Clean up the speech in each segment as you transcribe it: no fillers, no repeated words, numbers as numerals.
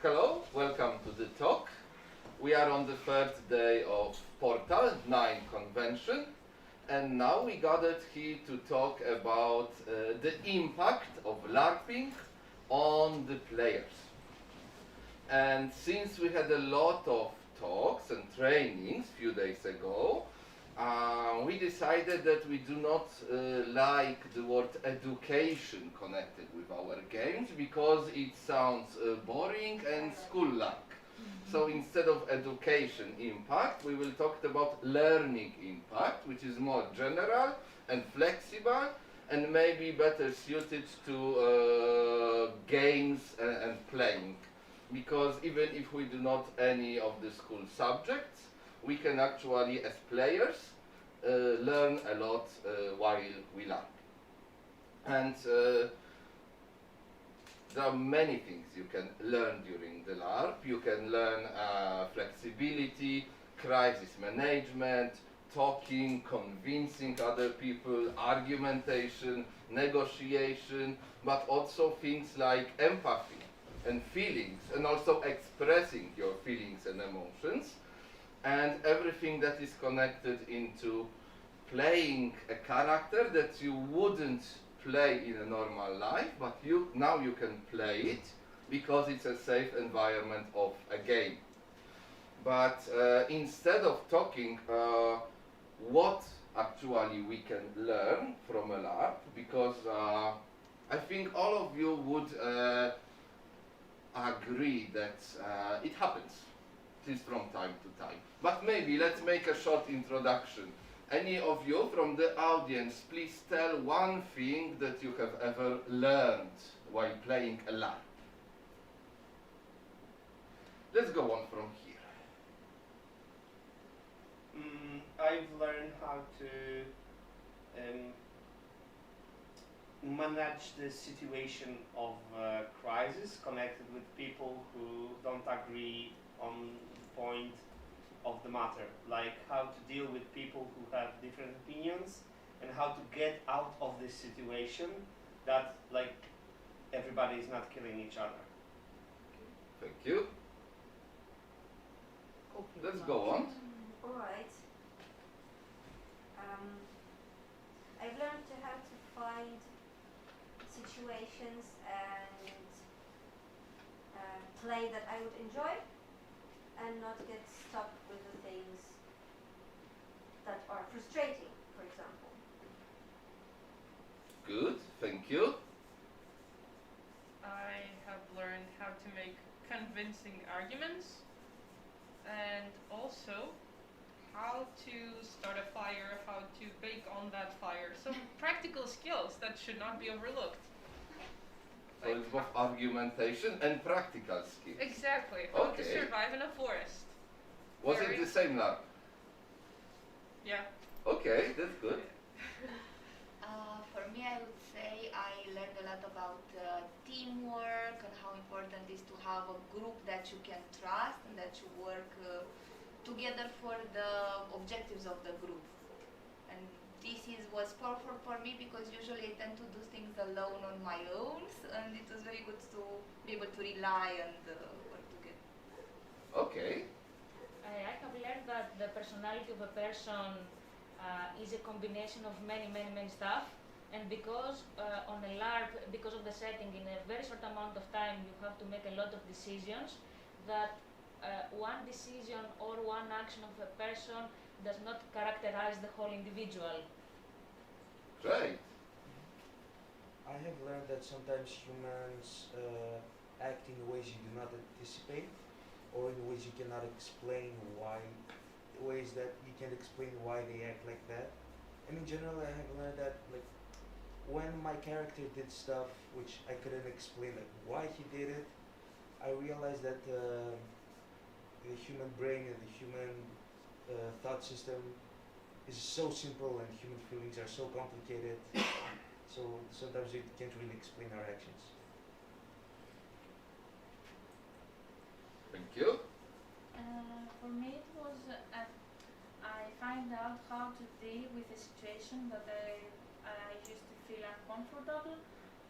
Hello, welcome to the talk. We are on the third day of Portal 9 convention, and now we gathered here to talk about the impact of LARPing on the players. And since we had a lot of talks and trainings a few days ago, we decided that we do not like the word education connected with our games because it sounds boring and school-like. So instead of education impact, we will talk about learning impact, which is more general and flexible and maybe better suited to games and playing. Because even if we do not any of the school subjects, we can actually, as players, learn a lot while we learn. And there are many things you can learn during the LARP. You can learn flexibility, crisis management, talking, convincing other people, argumentation, negotiation, but also things like empathy and feelings, and also expressing your feelings and emotions, and everything that is connected into playing a character that you wouldn't play in a normal life, but now you can play it because it's a safe environment of a game. But instead of talking what actually we can learn from a LARP, because I think all of you would agree that it happens, at least from time to time. But maybe let's make a short introduction. Any of you from the audience, please tell one thing that you have ever learned while playing a LARP. Let's go on from here. I've learned how to manage the situation of crisis connected with people who don't agree on the point of the matter, like how to deal with people who have different opinions and how to get out of this situation that like everybody is not killing each other. Thank you. Let's go on. All right. I've learned how to find situations and play that I would enjoy and not get stuck with the things that are frustrating, for example. Good, thank you. I have learned how to make convincing arguments and also how to start a fire, how to bake on that fire. Some practical skills that should not be overlooked. So it's both argumentation and practical skills. Exactly, how to Okay. survive in a forest. Was it the same LARP? Yeah. Okay, that's good. For me, I would say I learned a lot about teamwork and how important it is to have a group that you can trust and that you work together for the objectives of the group. And this was powerful for me because usually I tend to do things alone on my own, and it was very good to be able to rely and work together. Okay. I have learned that the personality of a person is a combination of many stuff, and because on a LARP, because of the setting, in a very short amount of time, you have to make a lot of decisions, that one decision or one action of a person does not characterize the whole individual. Great. I have learned that sometimes humans act in ways you do not anticipate, or in ways you cannot explain why, ways that you can't explain why they act like that. And in general, I have learned that like when my character did stuff which I couldn't explain, like why he did it, I realized that the human brain and the human thought system is so simple, and human feelings are so complicated. So sometimes we can't really explain our actions. Thank you. For me, it was I find out how to deal with a situation that I used to feel uncomfortable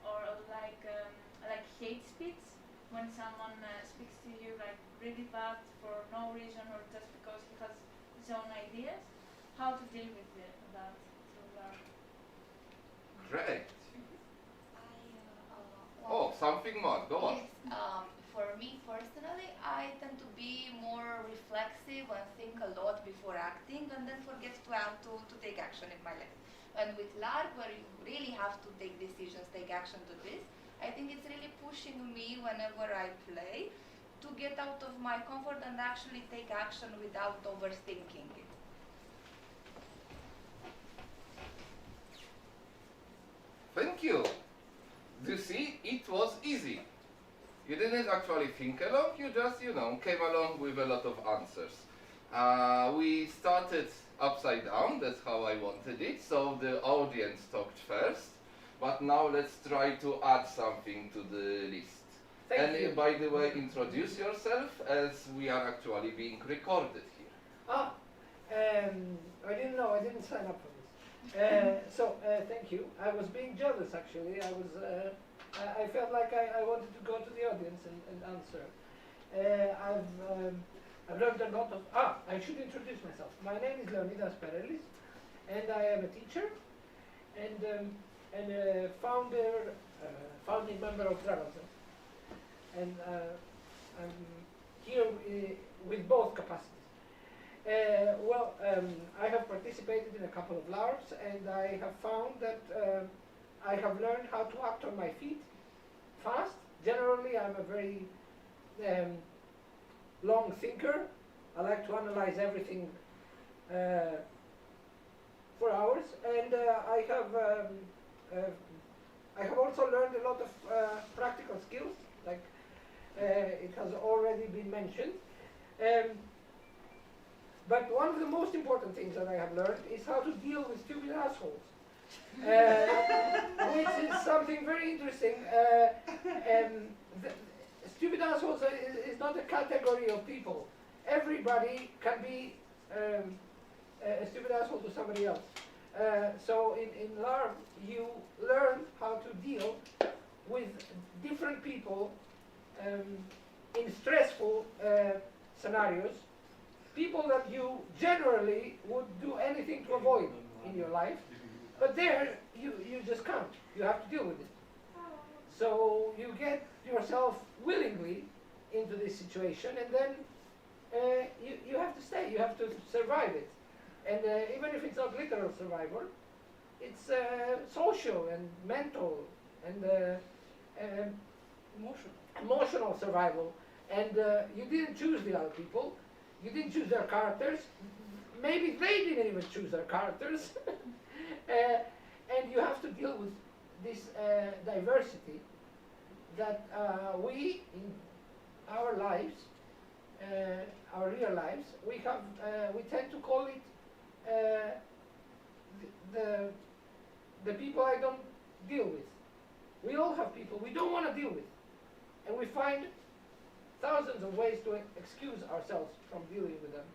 or like hate speech. when someone speaks to you like really bad for no reason or just because he has his own ideas, how to deal with that through LARP. Great. Well, Oh, something more. Go on. yes, for me personally, I tend to be more reflexive and think a lot before acting and then forget to take action in my life. And with LARP, where you really have to take decisions, take action to this, I think it's really pushing me whenever I play to get out of my comfort and actually take action without overthinking it. Thank you. You see, it was easy. You didn't actually think along, you just, came along with a lot of answers. We started upside down, that's how I wanted it, so the audience talked first. But now let's try to add something to the list. Thank you. By the way, introduce yourself, as we are actually being recorded here. I didn't know, I didn't sign up for this. Thank you. I was being jealous actually. I felt like I wanted to go to the audience and answer. I've learned a lot of, I should introduce myself. My name is Leonidas Perelis, and I am a teacher and a founding member of Dragon's. And I'm here with both capacities. I have participated in a couple of LARPs, and I have found that I have learned how to act on my feet fast. Generally, I'm a very long thinker. I like to analyze everything for hours, and I have also learned a lot of practical skills, like it has already been mentioned. But one of the most important things that I have learned is how to deal with stupid assholes, which is something very interesting. Stupid assholes is not a category of people. Everybody can be a stupid asshole to somebody else. So in LARP, you learn how to deal with different people in stressful scenarios. People that you generally would do anything to avoid in your life, but there you just can't. You have to deal with it. So you get yourself willingly into this situation, and then you have to stay. You have to survive it. And even if it's not literal survival, it's social and mental and emotional survival. And you didn't choose the other people. You didn't choose their characters. Maybe they didn't even choose their characters. And you have to deal with this diversity that we, in our lives, our real lives, we tend to call it the people I don't deal with. We all have people we don't want to deal with. And we find thousands of ways to excuse ourselves from dealing with them.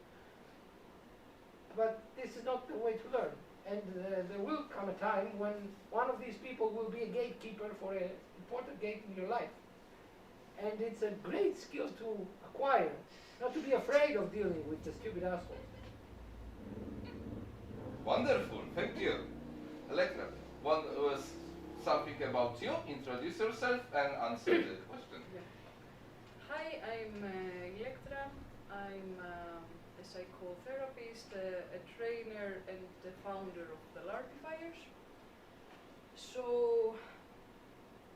But this is not the way to learn. And there will come a time when one of these people will be a gatekeeper for an important gate in your life. And it's a great skill to acquire, not to be afraid of dealing with the stupid asshole. Wonderful, thank you. Elektra, one was something about you. Introduce yourself and answer the question. Hi, I'm Elektra. I'm a psychotherapist, a trainer, and the founder of the LARPifiers. So,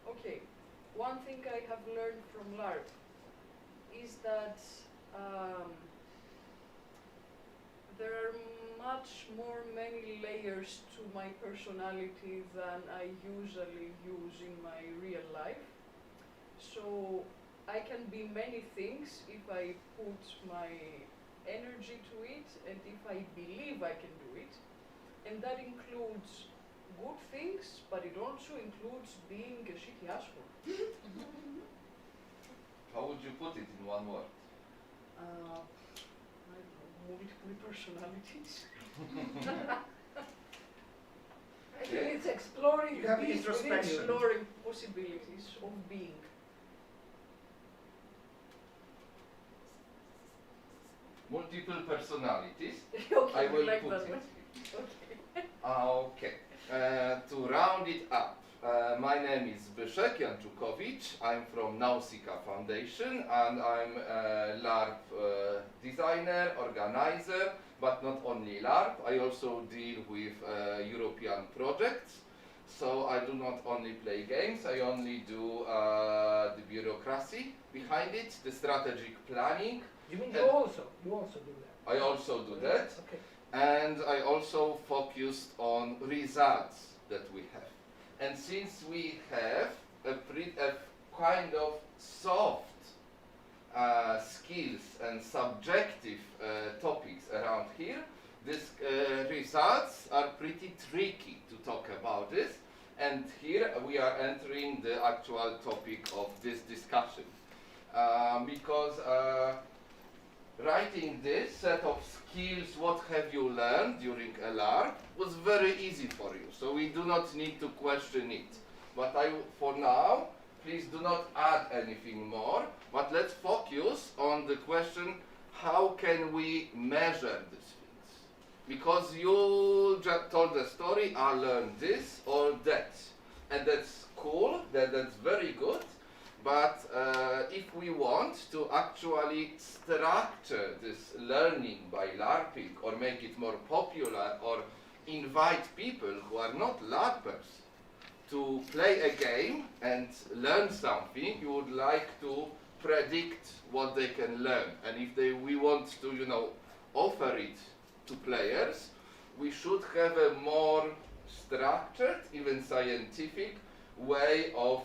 okay, one thing I have learned from LARP is that there are many layers to my personality than I usually use in my real life. So I can be many things if I put my energy to it and if I believe I can do it. And that includes good things, but it also includes being a shitty asshole. How would you put it in one word? I don't know, multiple personalities. I think it's exploring You the have beast within introspection. you. Exploring possibilities of being. multiple personalities. Okay, I will like put that it. one. Okay. Okay. To round it up, my name is Zbyszek Janczukowicz. I'm from Nausicaa Foundation and I'm a LARP designer, organizer, but not only LARP. I also deal with European projects. So I do not only play games, I only do the bureaucracy behind it, the strategic planning. You mean And you also do that? I also do that. Okay. And I also focused on results that we have. And since we have a kind of soft skills and subjective topics around here, these results are pretty tricky to talk about this. And here we are entering the actual topic of this discussion. Because writing this set of skills, what have you learned during a LARP, was very easy for you. So we do not need to question it. But for now, please do not add anything more. But let's focus on the question, how can we measure these things? Because you just told the story, I learned this or that. And that's cool, that's very good. But if we want to actually structure this learning by LARPing or make it more popular or invite people who are not LARPers to play a game and learn something, you would like to predict what they can learn. And if we want to, offer it to players, we should have a more structured, even scientific way of,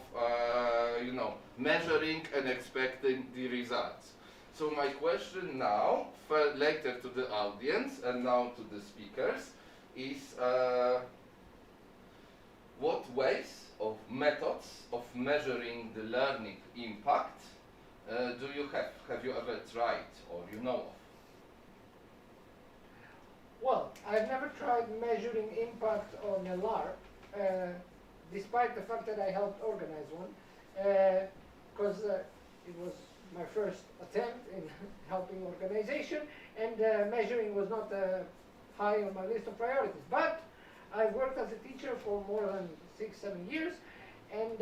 measuring and expecting the results. So my question now, later to the audience and now to the speakers, is what ways of methods of measuring the learning impact do you have? Have you ever tried or you know of? Well, I've never tried measuring impact on a LARP, despite the fact that I helped organize one, because it was my first attempt in helping organization, and measuring was not high on my list of priorities. But I've worked as a teacher for more than 6-7 years, and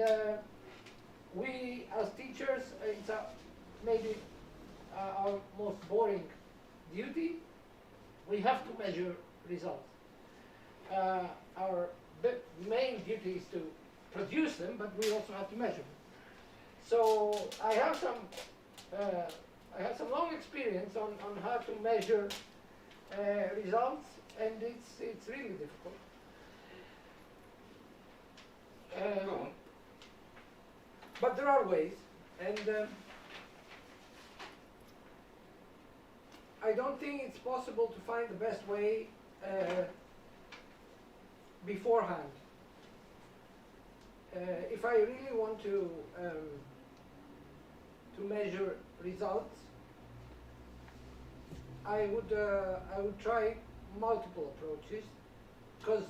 we as teachers, it's maybe our most boring duty. We have to measure results. Our main duty is to produce them, but we also have to measure them. So I have some long experience on how to measure results, and it's really difficult. Go on. But there are ways, and I don't think it's possible to find the best way beforehand. If I really want to measure results, I would try multiple approaches, because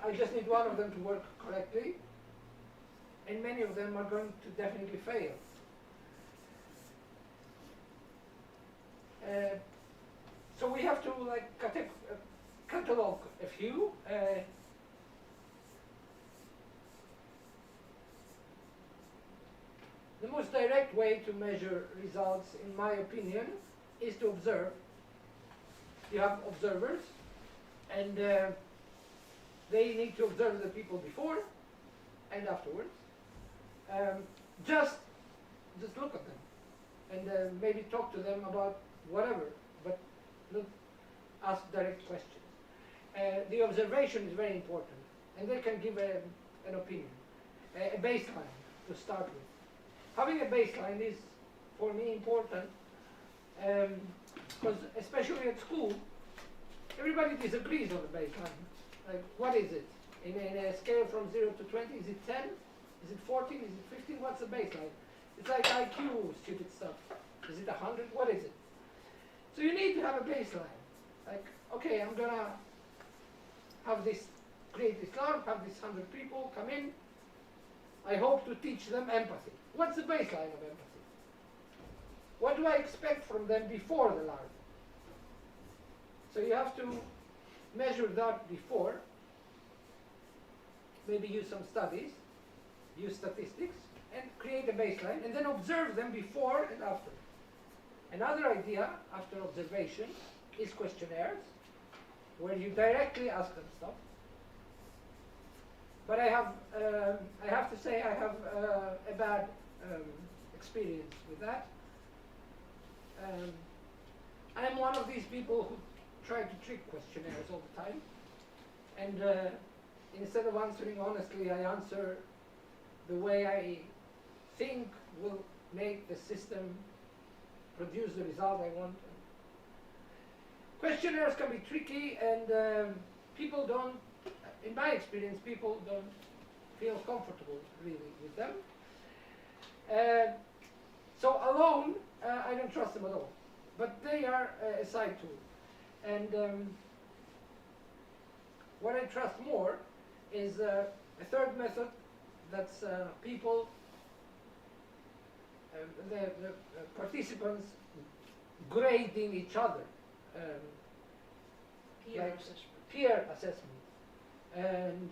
I just need one of them to work correctly, and many of them are going to definitely fail. So we have to catalog a few. The most direct way to measure results, in my opinion, is to observe. You have observers, and they need to observe the people before and afterwards. Just look at them, and maybe talk to them about whatever, but not ask direct questions. The observation is very important, and they can give an opinion, a baseline to start with. Having a baseline is, for me, important, because especially at school, everybody disagrees on the baseline. Like, what is it? In a scale from 0 to 20, is it 10? Is it 14? Is it 15? What's the baseline? It's like IQ, stupid stuff. Is it 100? What is it? So you need to have a baseline. Like, okay, I'm gonna create this LARP, have these 100 people come in. I hope to teach them empathy. What's the baseline of empathy? What do I expect from them before the LARP? So you have to measure that before, maybe use some studies, use statistics, and create a baseline, and then observe them before and after. Another idea after observation is questionnaires, where you directly ask them stuff. But I have to say I have a bad experience with that. I'm one of these people who try to trick questionnaires all the time. And instead of answering honestly, I answer the way I think will make the system produce the result I want. Questionnaires can be tricky, and people don't, in my experience, people don't feel comfortable really with them. So alone, I don't trust them at all. But they are a side tool. And what I trust more is a third method that's people, the participants grading each other. Peer Like assessment. peer assessment. And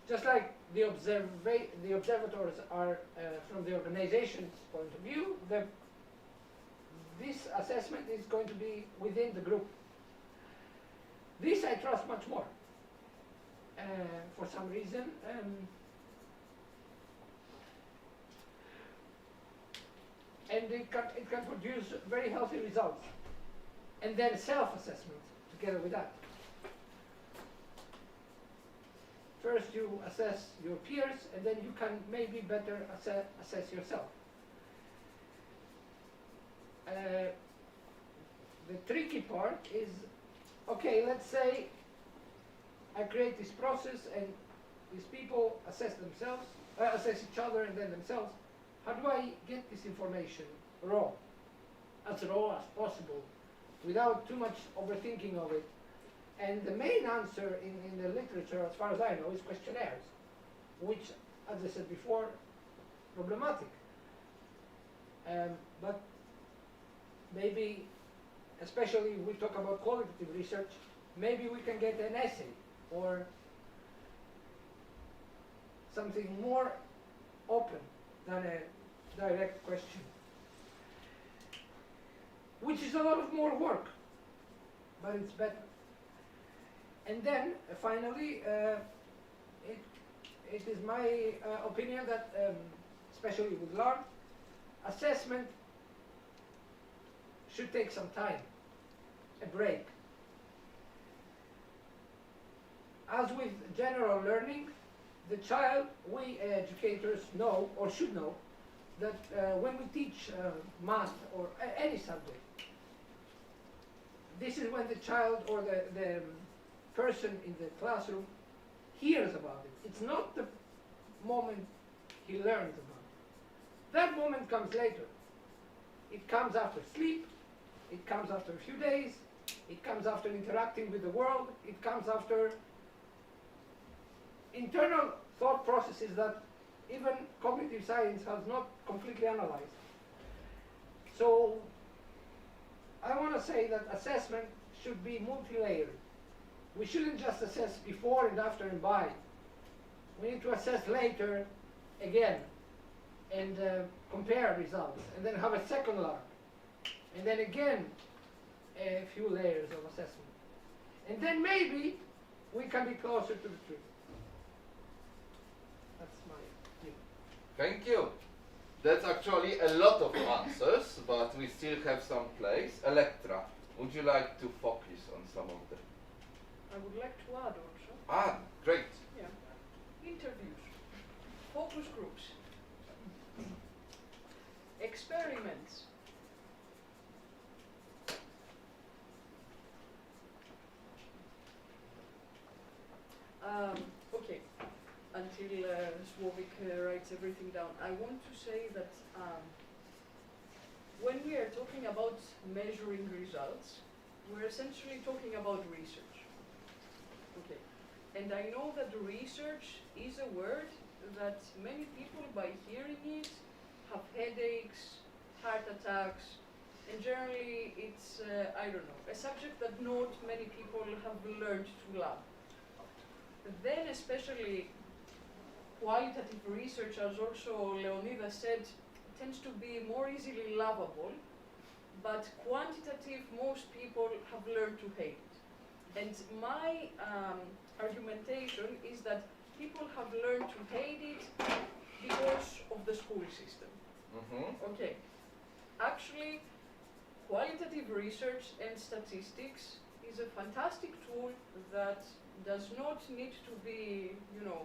just like the observators are from the organization's point of view, this assessment is going to be within the group. This I trust much more for some reason. And it can produce very healthy results. And then self-assessment together with that. First you assess your peers, and then you can maybe better assess yourself. The tricky part is, okay, let's say I create this process and these people assess themselves, assess each other and then themselves. How do I get this information raw as possible, without too much overthinking of it? And the main answer in the literature, as far as I know, is questionnaires, which, as I said before, problematic. But maybe, especially if we talk about qualitative research, maybe we can get an essay or something more open than a direct question, which is a lot of more work, but it's better. And then, finally, it is my opinion that, especially with LARP, assessment should take some time, a break. As with general learning, the child, we educators know, or should know, that when we teach math or any subject, this is when the child or the person in the classroom hears about it. It's not the moment he learns about it. That moment comes later. It comes after sleep, it comes after a few days, it comes after interacting with the world, it comes after internal thought processes that even cognitive science has not completely analyzed. So I want to say that assessment should be multi-layered. We shouldn't just assess before and after and by. We need to assess later again and compare results, and then have a second LARP, and then again a few layers of assessment. And then maybe we can be closer to the truth. That's my view. Thank you. That's actually a lot of answers, but we still have some place. Electra, would you like to focus on some of them? I would like to add also. Ah, great. Yeah. Interviews, focus groups, experiments. Okay, until Słowik writes everything down, I want to say that when we are talking about measuring results, we're essentially talking about research. Okay, and I know that research is a word that many people, by hearing it, have headaches, attacks, and generally it's, I don't know, a subject that not many people have learned to love. Then especially qualitative research, as also Leonidas said, tends to be more easily lovable, but quantitative, most people have learned to hate it. And my argumentation is that people have learned to hate it because of the school system. Okay, actually, qualitative research and statistics is a fantastic tool that does not need to be, you know,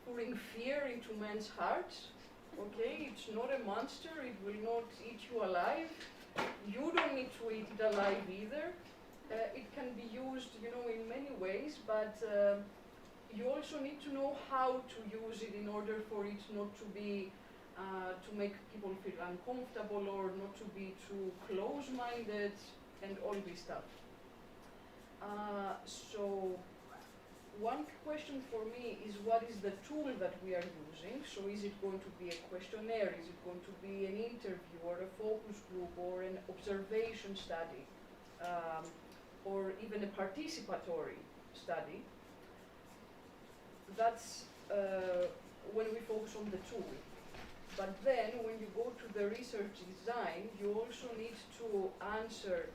pouring fear into men's hearts. Okay, it's not a monster, it will not eat you alive. You don't need to eat it alive either. It can be used, you know, in many ways, but you also need to know how to use it in order for it not to be, to make people feel uncomfortable or not to be too close-minded and all this stuff. So one question for me is, what is the tool that we are using? So is it going to be a questionnaire? Is it going to be an interview or a focus group or an observation study? Or even a participatory study? That's when we focus on the tool. But then when you go to the research design, you also need to answer,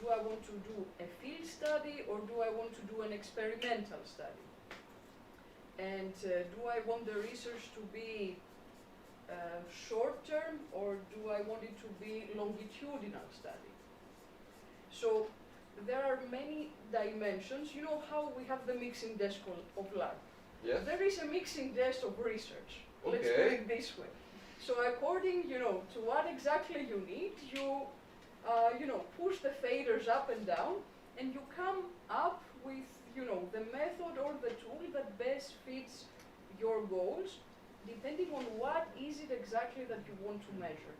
do I want to do a field study or do I want to do an experimental study? And do I want the research to be short term or do I want it to be longitudinal study? So there are many dimensions. You know how we have the mixing desk of LARP? Yes. There is a mixing desk of research. Okay. Let's put it this way. So according, you know, to what exactly you need, you know, push the faders up and down, and you come up with, you know, the method or the tool that best fits your goals, depending on what is it exactly that you want to measure.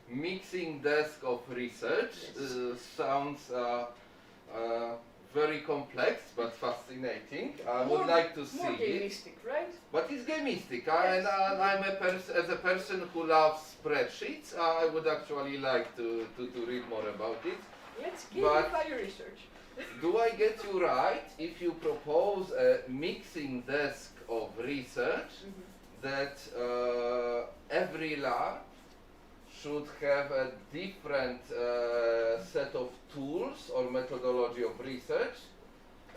Mixing desk of research Yes. sounds very complex but fascinating. I More- would like to see More it. gamistic, right? But it's gamistic, Yes. and I'm as a person who loves spreadsheets, I would actually like to read more about it. Let's But- gamify your research. Do I get you right if you propose a mixing desk of research that every lab should have a different set of tools or methodology of research,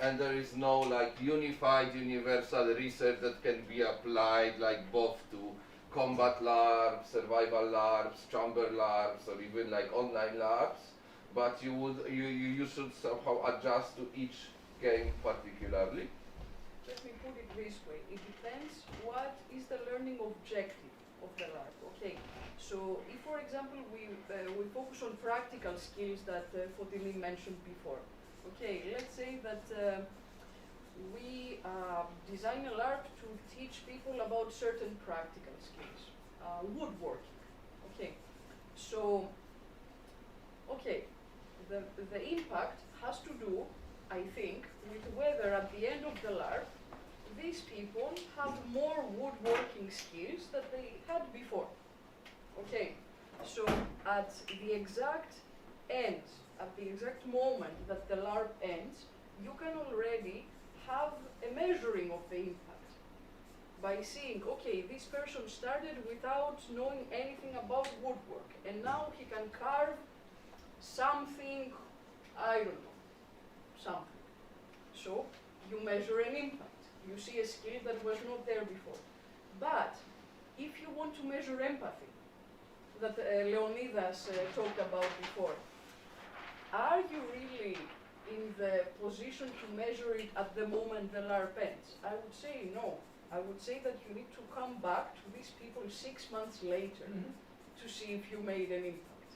and there is no like unified universal research that can be applied like both to combat LARPs, survival LARPs, chamber LARPs, or even like online LARPs, but you should somehow adjust to each game particularly? Let me put it this way. It depends what is the learning objective of the LARP. Okay, so if, for example, we focus on practical skills that Fotini mentioned before. Okay, let's say that we design a LARP to teach people about certain practical skills, woodworking. Okay, so the impact has to do, I think, with whether at the end of the LARP these people have more woodworking skills that they had before. Okay, so at the exact end, at the exact moment that the LARP ends, you can already have a measuring of the impact by seeing, okay, this person started without knowing anything about woodwork, and now he can carve something, I don't know, something. So you measure an impact. You see a skill that was not there before. But if you want to measure empathy, that Leonidas talked about before, are you really in the position to measure it at the moment the LARP ends? I would say no. I would say that you need to come back to these people 6 months later to see if you made an impact.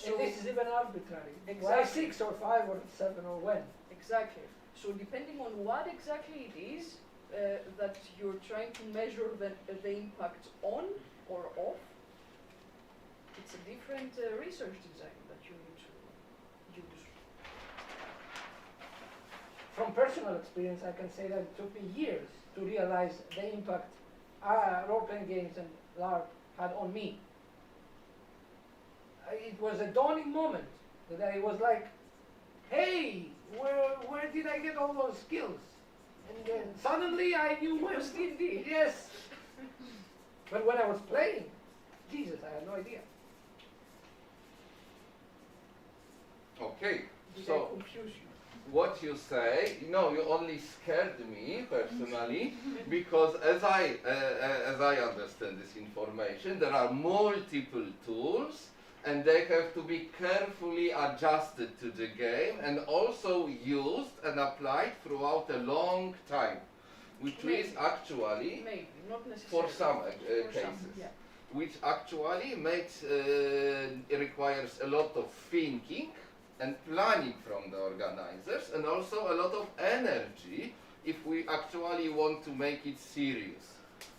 And this is even arbitrary. Why Exactly. 6 or 5 or 7 or when? Exactly. So depending on what exactly it is that you're trying to measure the impact on or off, it's a different research design that you need to use. from personal experience, I can say that it took me years to realize the impact role-playing games and LARP had on me. It was a dawning moment that I was like, hey, where did I get all those skills? And then suddenly I knew my D&D, yes. But when I was playing, Jesus, I had no idea. Okay, Did I so confuse you? what you say, you only scared me personally, because as I understand this information, there are multiple tools and they have to be carefully adjusted to the game and also used and applied throughout a long time, which Maybe. is actually, Maybe, not necessarily. for some For cases, some, yeah. which actually makes, requires a lot of thinking and planning from the organizers, and also a lot of energy if we actually want to make it serious.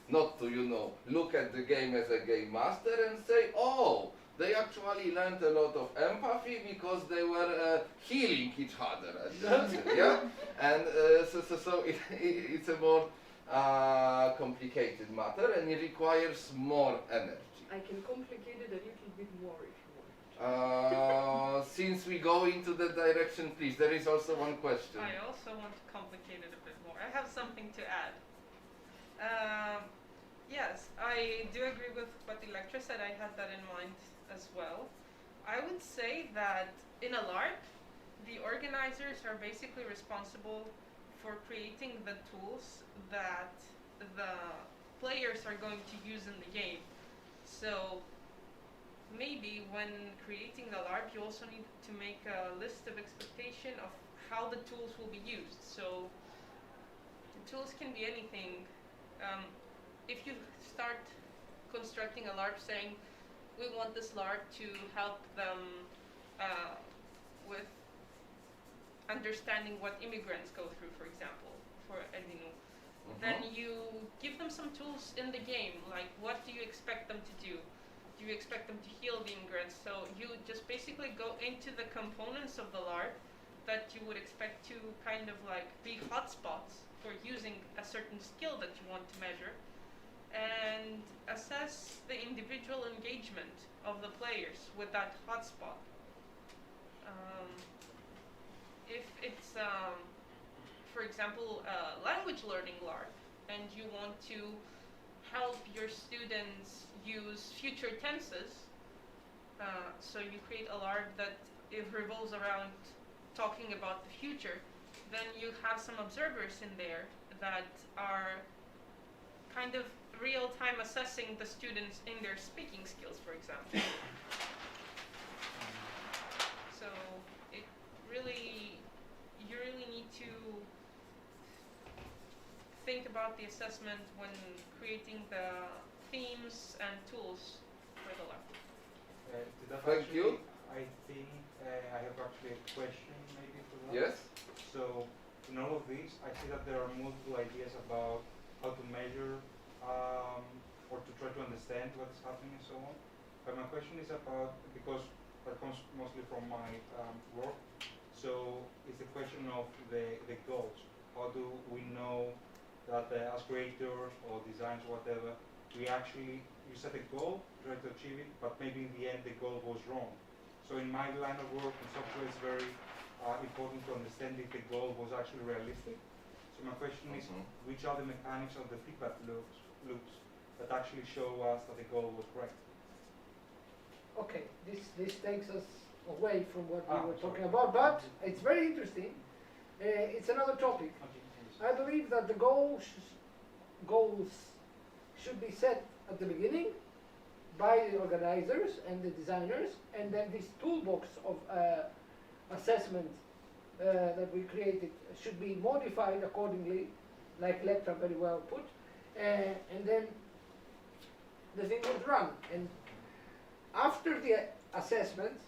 Not to, look at the game as a game master and say, oh, they actually learned a lot of empathy because they were healing each other at the end, yeah? And so it's a more complicated matter, and it requires more energy. I can complicate it a little bit more if you want. Since we go into that direction, please, there is also one question. I also want to complicate it a bit more. I have something to add. Yes, I do agree with what Electra said. I had that in mind as well. I would say that in a LARP, the organizers are basically responsible for creating the tools that the players are going to use in the game. So maybe when creating the LARP, you also need to make a list of expectation of how the tools will be used. So the tools can be anything. If you start constructing a LARP saying, we want this LARP to help them with understanding what immigrants go through, for example, for Edinu, then you give them some tools in the game, like what do you expect them to do? Do you expect them to heal the immigrants? So you just basically go into the components of the LARP that you would expect to kind of like be hotspots for using a certain skill that you want to measure, and assess the individual engagement of the players with that hotspot. If it's, for example, a language learning LARP, and you want to help your students use future tenses, so you create a LARP that it revolves around talking about the future, then you have some observers in there that are kind of real-time assessing the students in their speaking skills, for example. So you really need to think about the assessment when creating the themes and tools for the LARP. Thank you. I think I have actually a question maybe for that. Yes? So in all of these, I see that there are multiple ideas about how to measure or to try to understand what is happening and so on. But my question is about, because that comes mostly from my work, so it's the question of the goals. How do we know that as creators or designers or whatever, we set a goal, try to achieve it, but maybe in the end the goal was wrong. So in my line of work in software, it's very important to understand if the goal was actually realistic. So my question is, which are the mechanics of the feedback loops that actually show us that the goal was correct? Okay, this takes us away from what we were talking about, but it's very interesting. It's another topic. Okay. I believe that the goals should be set at the beginning by the organizers and the designers, and then this toolbox of assessment that we created should be modified accordingly, like Lectra very well put, and then the thing would run. And after the assessment,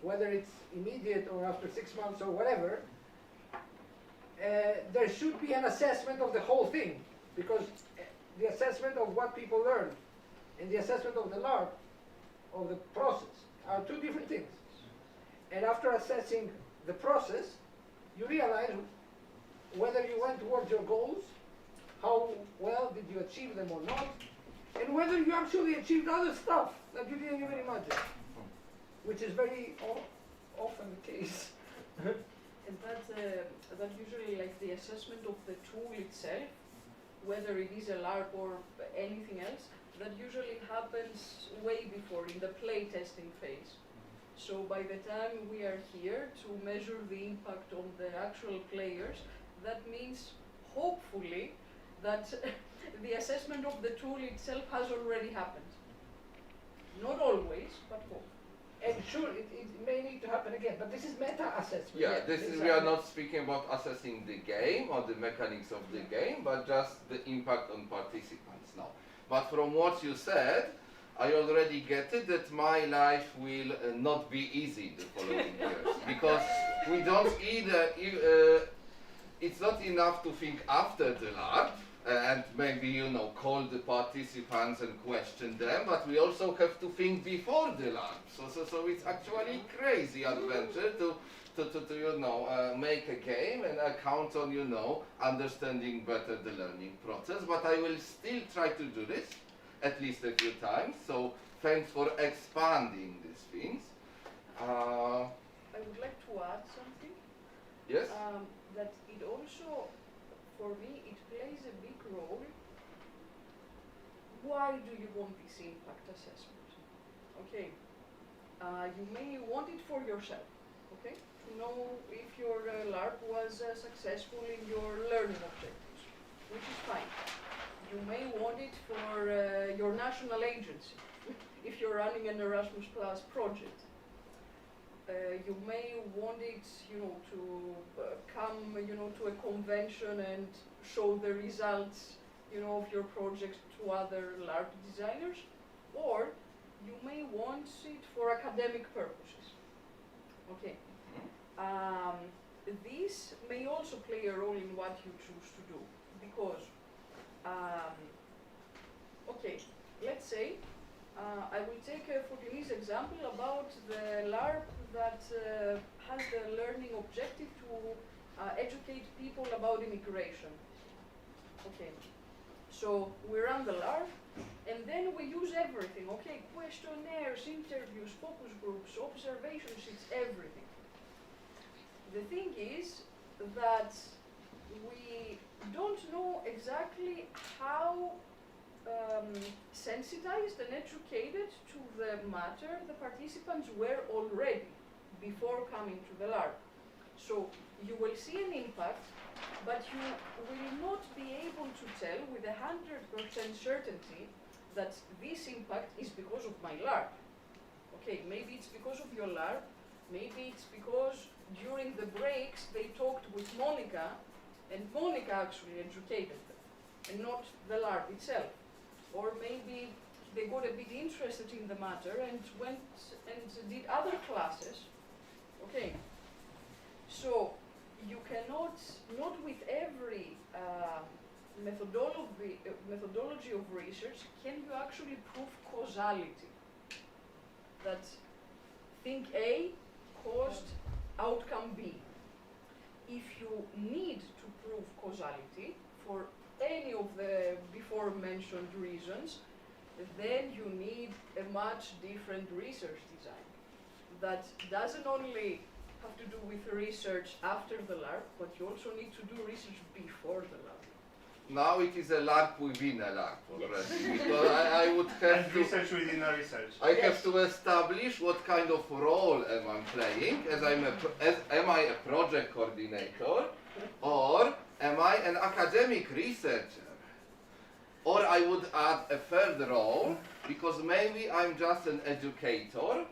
whether it's immediate or after 6 months or whatever, there should be an assessment of the whole thing, because the assessment of what people learn and the assessment of the LARP, of the process, are two different things. And after assessing the process, you realize whether you went towards your goals, how well did you achieve them or not, and whether you actually achieved other stuff that you didn't even imagine, which is very often the case. And that usually, like the assessment of the tool itself, whether it is a LARP or anything else, that usually happens way before, in the play testing phase. So by the time we are here to measure the impact on the actual players, that means hopefully that the assessment of the tool itself has already happened. Not always, but hopefully. And sure, it may need to happen again, but this is meta-assessment. Yeah, this is, we are not speaking about assessing the game or the mechanics of the game, but just the impact on participants now. But from what you said, I already get it that my life will not be easy the following years, because we don't either, it's not enough to think after the LARP, and maybe, you know, call the participants and question them, but we also have to think before the LARP. So it's actually crazy adventure to you know, make a game and count on, you know, understanding better the learning process. But I will still try to do this at least a few times. So thanks for expanding these things. I would like to add something. Yes? That it also, for me, it plays a big role. Why do you want this impact assessment? Okay, you may want it for yourself, okay? To know if your LARP was successful in your learning objectives, which is fine. You may want it for your national agency, if you're running an Erasmus Plus project. You may want it, you know, to come, you know, to a convention and show the results, you know, of your project to other LARP designers, or you may want it for academic purposes. Okay. This may also play a role in what you choose to do, because, okay, let's say, I will take for Denise's example about the LARP that has the learning objective to educate people about immigration. Okay, so we run the LARP, and then we use everything, okay, questionnaires, interviews, focus groups, observation sheets, everything. The thing is that we don't know exactly how sensitized and educated to the matter the participants were already before coming to the LARP. So you will see an impact, but you will not be able to tell with 100% certainty that this impact is because of my LARP. Okay, maybe it's because of your LARP, maybe it's because during the breaks they talked with Monica, and Monica actually educated them, and not the LARP itself. Or maybe they got a bit interested in the matter and went and did other classes. Okay, so you cannot, not with every methodology of research can you actually prove causality. That thing A caused outcome B. If you need to prove causality for any of the before mentioned reasons, then you need a much different research design that doesn't only have to do with research after the LARP, but you also need to do research before the LARP. Now it is a LARP within a LARP already, because I would have And to research within a research. I have to establish what kind of role am I playing, as am I a project coordinator, or am I an academic researcher? Or I would add a third role, because maybe I'm just an educator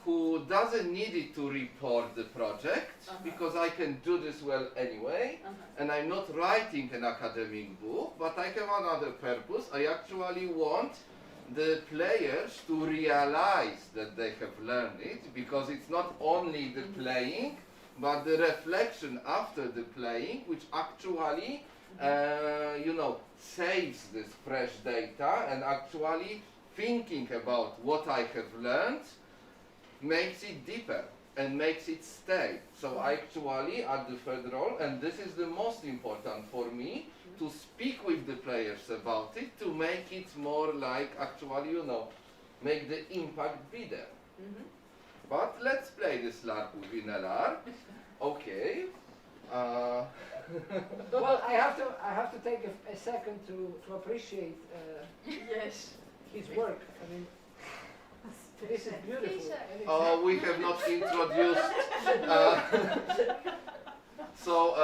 who doesn't need it to report the project, because I can do this well anyway, and I'm not writing an academic book, but I have another purpose. I actually want the players to realize that they have learned it, because it's not only the playing, but the reflection after the playing, which actually, you know, saves this fresh data, and actually thinking about what I have learned makes it deeper. and makes it stay. So I actually at the third role, and this is the most important for me, to speak with the players about it, to make it more like actually, you know, make the impact be there. But let's play this LARP within a LARP. Okay. Well, I have to take a second to appreciate Yes. his work. I mean, this is beautiful. T-shirt. and it's- Oh, we have not introduced. So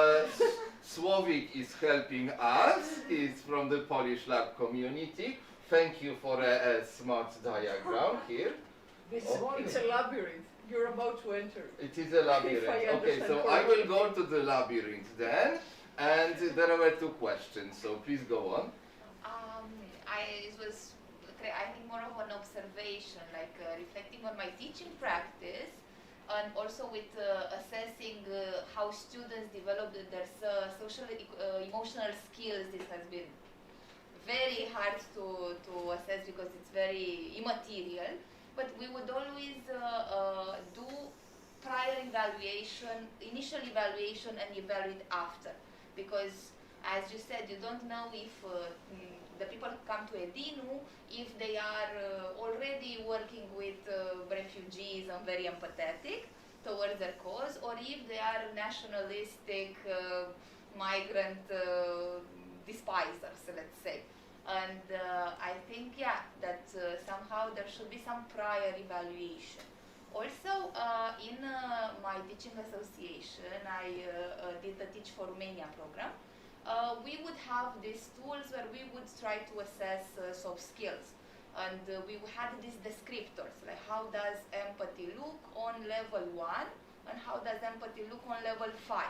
Słowik is helping us. He's from the Polish LARP community. Thank you for a smart diagram here. This is Okay. wonderful. It's a labyrinth. You're about to enter. It is a labyrinth. If I Okay, so understand I will go to the labyrinth then, and there were 2 questions. So please go on. It was, I think, more of an observation, like reflecting on my teaching practice, and also with assessing how students develop their social, emotional skills. This has been very hard to assess because it's very immaterial. But we would always do prior evaluation, initial evaluation, and evaluate after, because as you said, you don't know if the people who come to Edinu, if they are already working with refugees and very empathetic towards their cause, or if they are nationalistic, migrant despisers, let's say. And I think, yeah, that somehow there should be some prior evaluation. Also, in my teaching association, I did the Teach for Romania program. We would have these tools where we would try to assess soft skills. And we had these descriptors, like how does empathy look on level 1 and how does empathy look on level 5.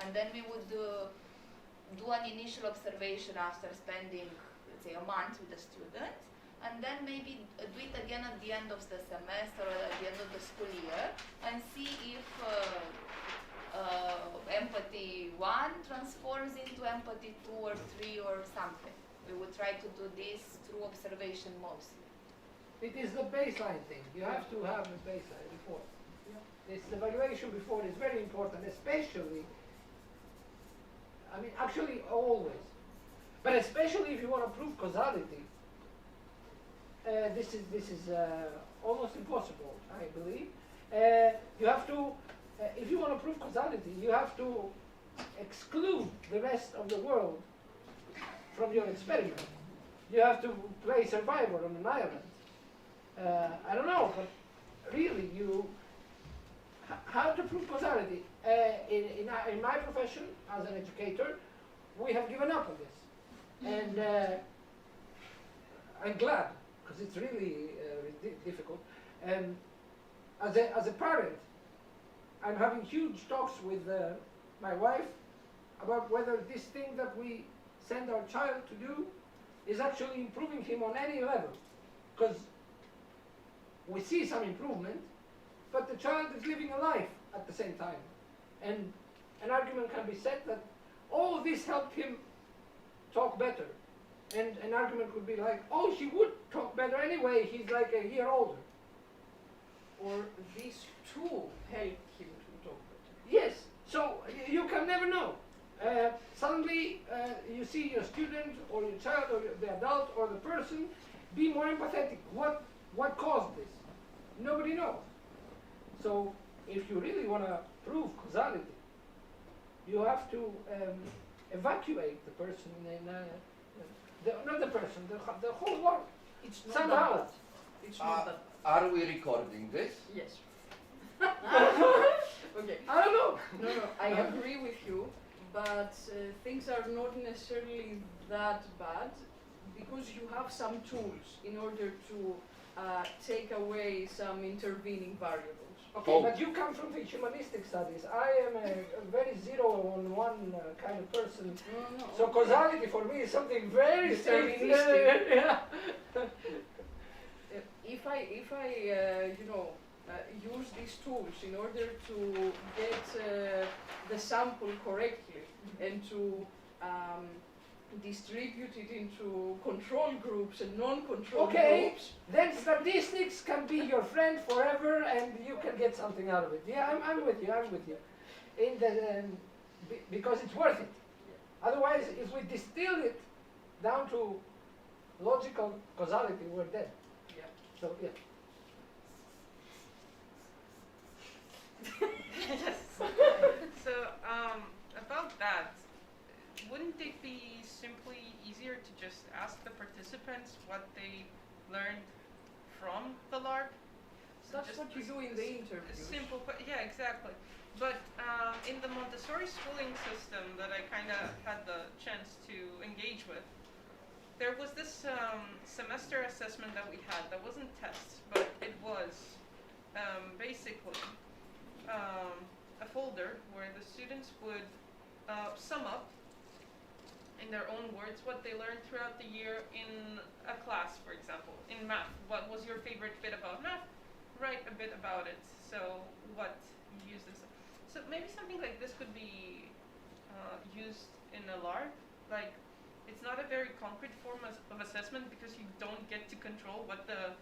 And then we would do an initial observation after spending, let's say, a month with the students, and then maybe do it again at the end of the semester or at the end of the school year and see if empathy 1 transforms into empathy 2 or 3 or something. We would try to do this through observation mostly. It is the baseline thing. You have to have a baseline before. This evaluation before is very important, especially, I mean, actually always, but especially if you want to prove causality. This is almost impossible, I believe. You have to, if you want to prove causality, you have to exclude the rest of the world from your experiment. You have to play survivor on an island. I don't know, but really, how to prove causality? In my profession as an educator, we have given up on this, and I'm glad, because it's really difficult. As a parent, I'm having huge talks with my wife about whether this thing that we send our child to do is actually improving him on any level, because we see some improvement, but the child is living a life at the same time. And an argument can be said that all of this helped him talk better. And an argument could be like, oh, he would talk better anyway, he's like a year older. Or these two help him to talk better. Yes, so you can never know. Suddenly you see your student or your child or the adult or the person be more empathetic. What caused this? Nobody knows. So if you really want to prove causality, you have to evacuate the person not the person, the whole world. It's not Somehow. that bad. It's not that Are we recording this? Yes. Okay. I don't know. No, I agree with you, but things are not necessarily that bad because you have some tools in order to take away some intervening variables. Okay, Oh. but you come from the humanistic studies. I am a very 0-on-1 kind of person. No, So okay. causality for me is something very strict. Deterministic. Yeah. If I use these tools in order to get the sample correctly and to distribute it into control groups and non-control Okay. groups. Then statistics can be your friend forever, and you can get something out of it. Yeah, I'm with you. I'm with you. In the because it's worth it. Otherwise, if we distill it down to logical causality, we're dead. Yeah. So yeah. So, about that, wouldn't it be simply easier to just ask the participants what they learned from the LARP? So That's just what you do in the interviews. simple, yeah, exactly. But in the Montessori schooling system that I kind of had the chance to engage with, there was this semester assessment that we had that wasn't tests, but it was basically a folder where the students would sum up in their own words what they learned throughout the year in a class, for example. In math, what was your favorite bit about math? Write a bit about it. So what you used this. So maybe something like this could be used in a LARP. Like, it's not a very concrete form of assessment because you don't get to control what the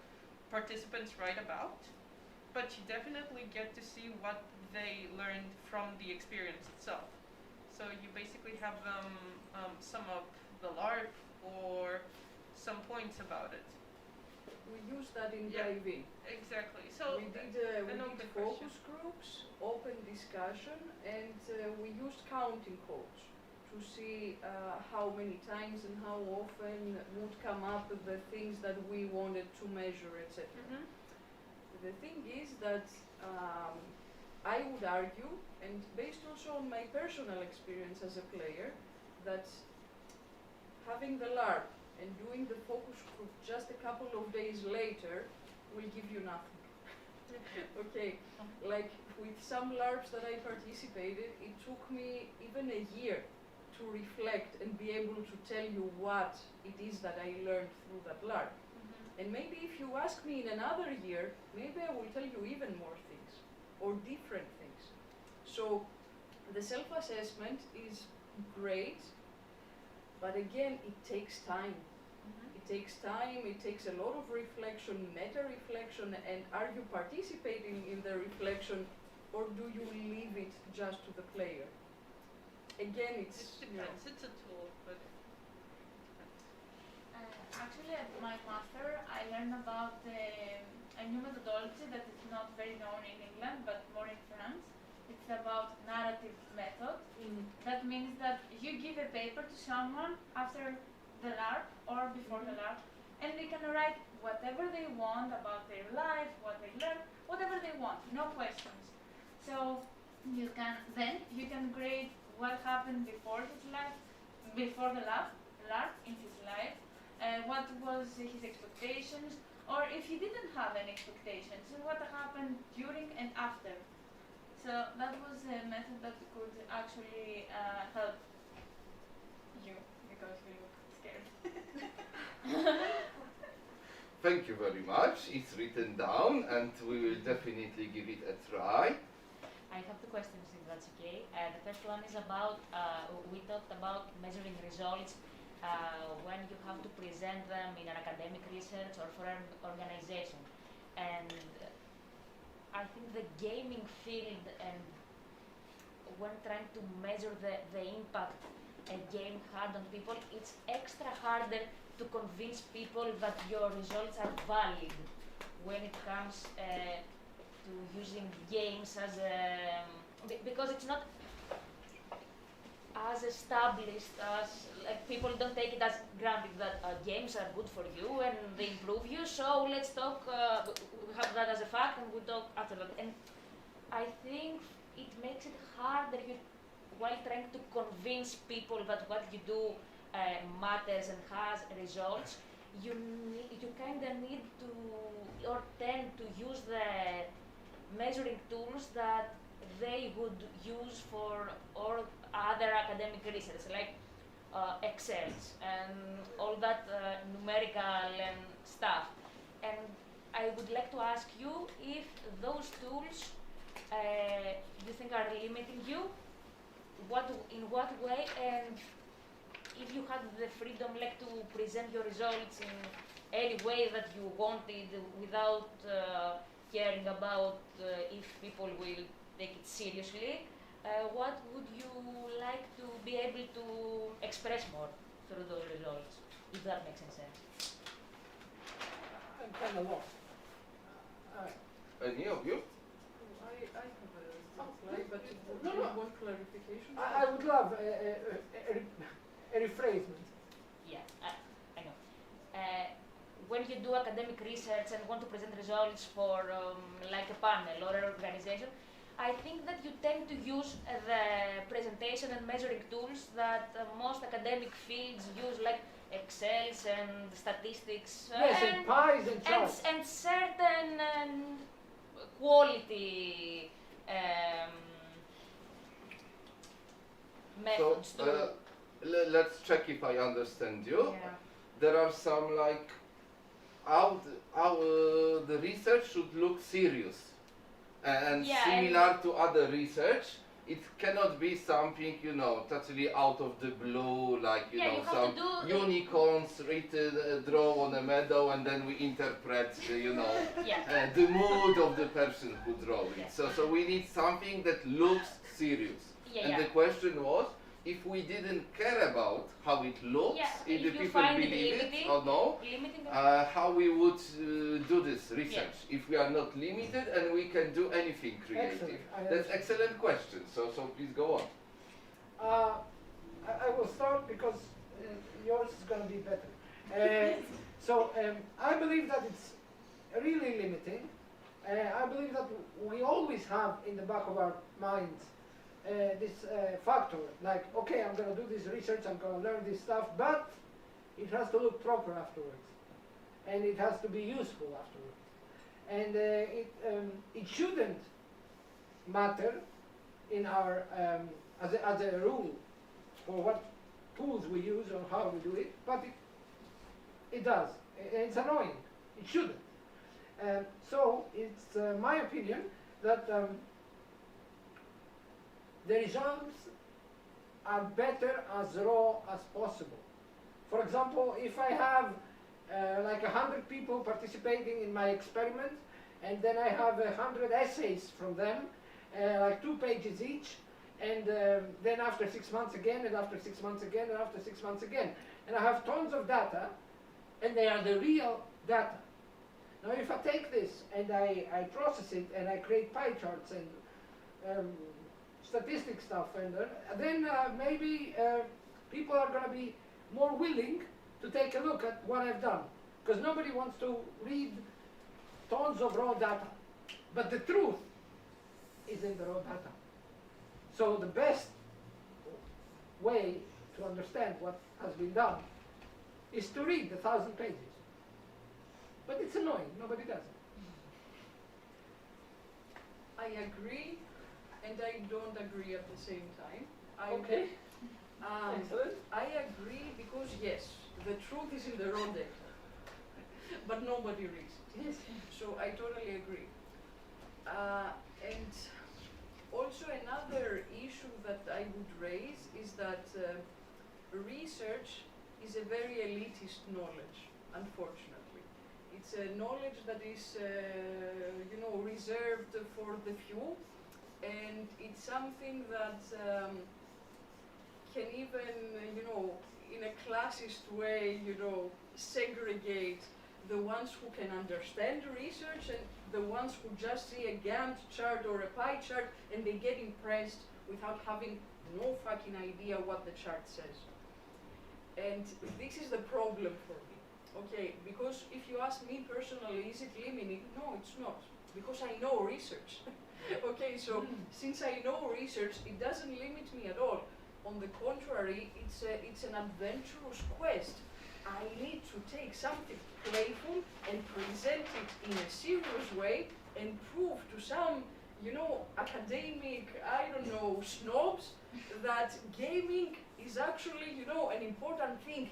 participants write about, but you definitely get to see what they learned from the experience itself. So you basically have them sum up the LARP or some points about it. We use that in Yeah. Dive-In. Exactly. So we did an open focus groups, open discussion, and we used counting codes to see how many times and how often would come up the things that we wanted to measure, etc. Mhm. The thing is that I would argue, and based also on my personal experience as a player, that having the LARP and doing the focus group just a couple of days later will give you nothing. Okay, like with some LARPs that I participated, it took me even a year to reflect and be able to tell you what it is that I learned through that LARP. Mhm. And maybe if you ask me in another year, maybe I will tell you even more things or different things. So the self-assessment is great, but again, it takes time. Mhm. It takes time, it takes a lot of reflection, meta-reflection, and are you participating in the reflection or do you leave it just to the player? Again, It it's, depends. It's a tool, but Actually, at my master, I learned about a new methodology that is not very known in England, but more in France. It's about narrative method. That means that you give a paper to someone after the LARP or before the LARP, and they can write whatever they want about their life, what they learned, whatever they want, no questions. So you can grade what happened before his life, before the LARP in his life, what was his expectations, or if he didn't have any expectations, what happened during and after. So that was a method that could actually help you because you look scared. Thank you very much. It's written down and we will definitely give it a try. I have two questions, if that's okay. The first one is about, we talked about measuring results when you have to present them in an academic research or for an organization. And I think the gaming field, and when trying to measure the impact a game had on people, it's extra harder to convince people that your results are valid when it comes to using games as a, because it's not as established as, like, people don't take it as granted that games are good for you and they improve you, so let's talk, we have that as a fact and we talk after that. And I think it makes it harder while trying to convince people that what you do matters and has results. You kind of need to, or tend to use the measuring tools that they would use for all other academic research, like Excels and all that numerical and stuff. And I would like to ask you if those tools you think are limiting you, in what way, and if you had the freedom like to present your results in any way that you wanted without caring about if people will take it seriously, what would you like to be able to express more through those results, if that makes any sense? I'm kind of lost. Any of you? I have a reply, please, but please. would No, you no. want clarification? I would love a rephrasement. Yeah, I know. When you do academic research and want to present results for like a panel or an organization, I think that you tend to use the presentation and measuring tools that most academic fields use, like Excels and statistics. Yes, and pies and charts. And certain quality methods So, to. let's check if I understand you. Yeah. There are some like how the research should look serious and Yeah, similar to other research. It cannot be something, you know, totally out of the blue, like, you Yeah, know, you have some to do unicorns written, draw on a meadow, and then we interpret, you know, Yeah. the mood of the person who draw it. Yeah. So we need something that looks serious. Yeah, And yeah. the question was, if we didn't care about how it looks, Yeah, if the if you people find it believe it limiting, or no, limiting. how we would do this research if we are not limited and we can do anything creative. Excellent. That's excellent question. So please go on. I will start because yours is going to be better. I believe that it's really limiting. I believe that we always have in the back of our minds this factor, like, okay, I'm going to do this research, I'm going to learn this stuff, but it has to look proper afterwards, and it has to be useful afterwards, and it shouldn't matter in our as a rule for what tools we use or how we do it, but it does. It's annoying. It shouldn't. So it's my opinion that the results are better as raw as possible. For example, if I have like 100 people participating in my experiment, and then I have 100 essays from them, like 2 pages each, and then after 6 months again, and after 6 months again, and after 6 months again. And I have tons of data, and they are the real data. Now if I take this and I process it and I create pie charts and statistic stuff, and then maybe people are going to be more willing to take a look at what I've done, because nobody wants to read tons of raw data. But the truth is in the raw data. So the best way to understand what has been done is to read the 1,000 pages. But it's annoying, nobody does it. I agree, and I don't agree at the same time. Okay. Excellent. I agree because yes, the truth is in the raw data, but nobody reads it. Yes. So I totally agree. And also another issue that I would raise is that research is a very elitist knowledge, unfortunately. It's a knowledge that is, reserved for the few, and it's something that can even, in a classist way, segregate the ones who can understand research and the ones who just see a Gantt chart or a pie chart and they get impressed without having no fucking idea what the chart says. And this is the problem for me. Okay, because if you ask me personally, is it limiting? No, it's not, because I know research. Okay, so since I know research, it doesn't limit me at all. On the contrary, it's an adventurous quest. I need to take something playful and present it in a serious way and prove to some, academic, snobs that gaming is actually, an important thing.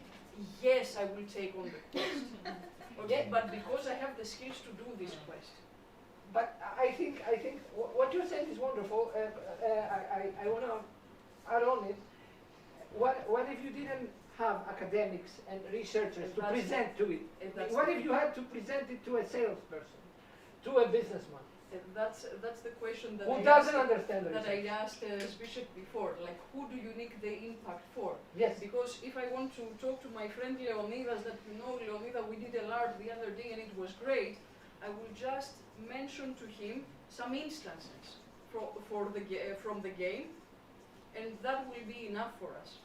Yes, I will take on the quest. Okay, but because I have the skills to do this quest. But I think what you're saying is wonderful. I want to add on it. What if you didn't have academics and researchers to That's- present to it? and that's What the- if you had to present it to a salesperson, to a businessman, And that's the question that who I doesn't asked, understand the that I research? asked Zbyszek before. Like, who do you need the impact for? Yes. Because if I want to talk to my friend Leonidas, that you know, Leonidas, we did a LARP the other day and it was great, I will just mention to him some instances from the game, and that will be enough for us.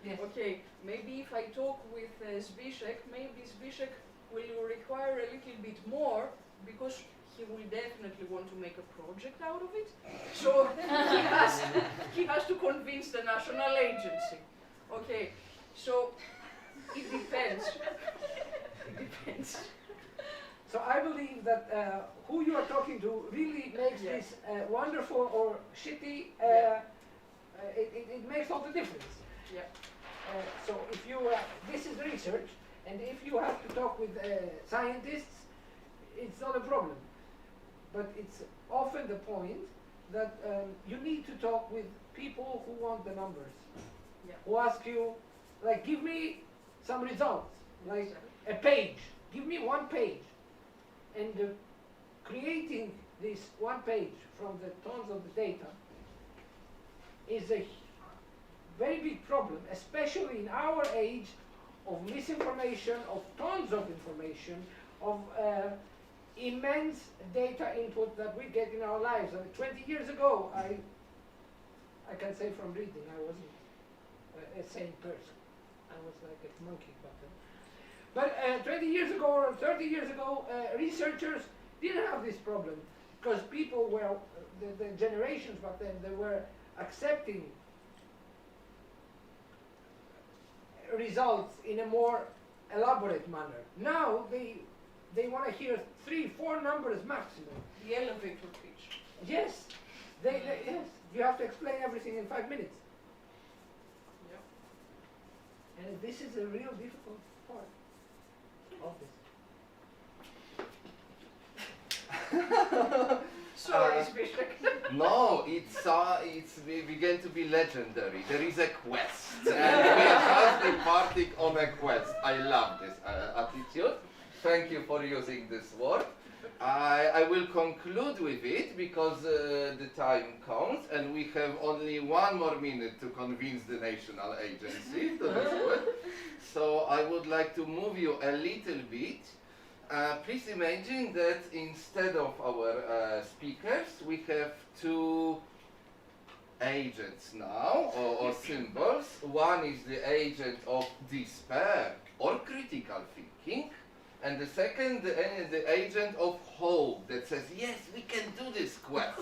Yes. Okay, maybe if I talk with Zbyszek, maybe Zbyszek will require a little bit more because he will definitely want to make a project out of it. So he has to convince the national agency. Okay, so it depends. It depends. So I believe that who you are talking to really makes Yes. this wonderful or shitty, it makes all the difference. Yeah. So if you, this is research, and if you have to talk with scientists, it's not a problem. But it's often the point that you need to talk with people who want the numbers, Yeah. who ask you, like, give me some results, like Exactly. a page, give me one page. And creating this one page from the tons of the data is a very big problem, especially in our age of misinformation, of tons of information, of immense data input that we get in our lives. I mean, 20 years ago, I can say from reading, I wasn't a sane person. I was like a monkey back then. But 20 years ago or 30 years ago, researchers didn't have this problem because people were, the generations back then, they were accepting results in a more elaborate manner. Now they want to hear 3, 4 numbers maximum. The elevator pitch. Yes, yes. You have to explain everything in 5 minutes. Yeah. And this is a real difficult part of this. Sorry, Zbyszek. No, it's we began to be legendary. There is a quest, and we are just departing on a quest. I love this attitude. Thank you for using this word. I will conclude with it because the time counts, and we have only 1 more minute to convince the national agency to this word. So I would like to move you a little bit. Please imagine that instead of our speakers, we have 2 agents now, or symbols. One is the agent of despair or critical thinking, and the second, the agent of hope that says, yes, we can do this quest.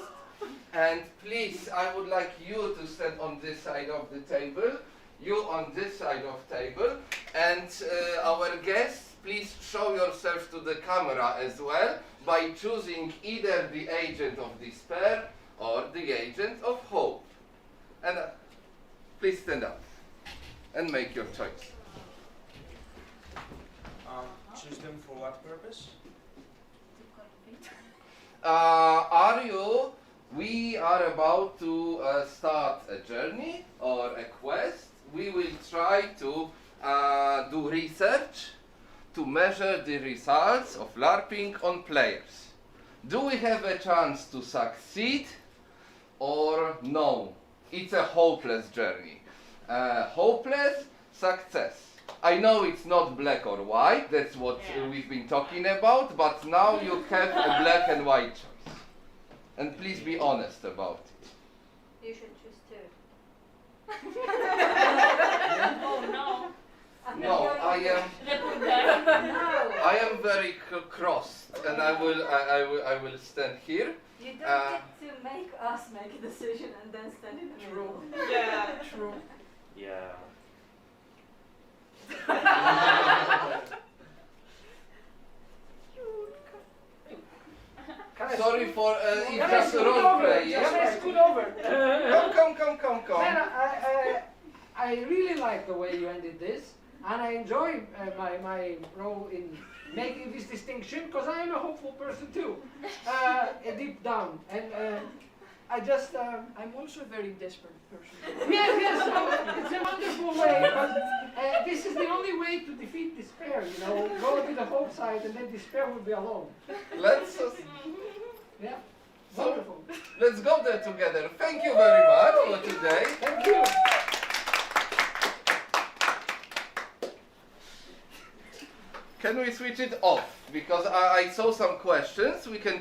And please, I would like you to stand on this side of the table, you on this side of table, and our guests, please show yourself to the camera as well by choosing either the agent of despair or the agent of hope. And please stand up and make your choice. Choose them for what purpose? Are you? We are about to start a journey or a quest. We will try to do research to measure the results of LARPing on players. Do we have a chance to succeed or no? It's a hopeless journey. Hopeless success. I know it's not black or white, that's what we've been talking about, but now you have a black and white choice. And please be honest about it. You should choose 2. Oh no. No, I am. The poor guy. I am very crossed, and I will stand here. You don't get to make us make a decision and then stand in the middle. Yeah. True. Yeah. Can I Sorry scoot- for can it's I just scoot role over? play. Can I Yes. scoot over? Come. Man, I really like the way you ended this, and I enjoy my role in making this distinction because I am a hopeful person too, deep down. And I'm also a very desperate person. Yes, no, it's a wonderful way, but this is the only way to defeat despair, you know. Go to the hope side and then despair will be alone. Let's Yeah, So- wonderful. let's go there together. Thank you very much for today. Thank you. Can we switch it off? Because I saw some questions. We can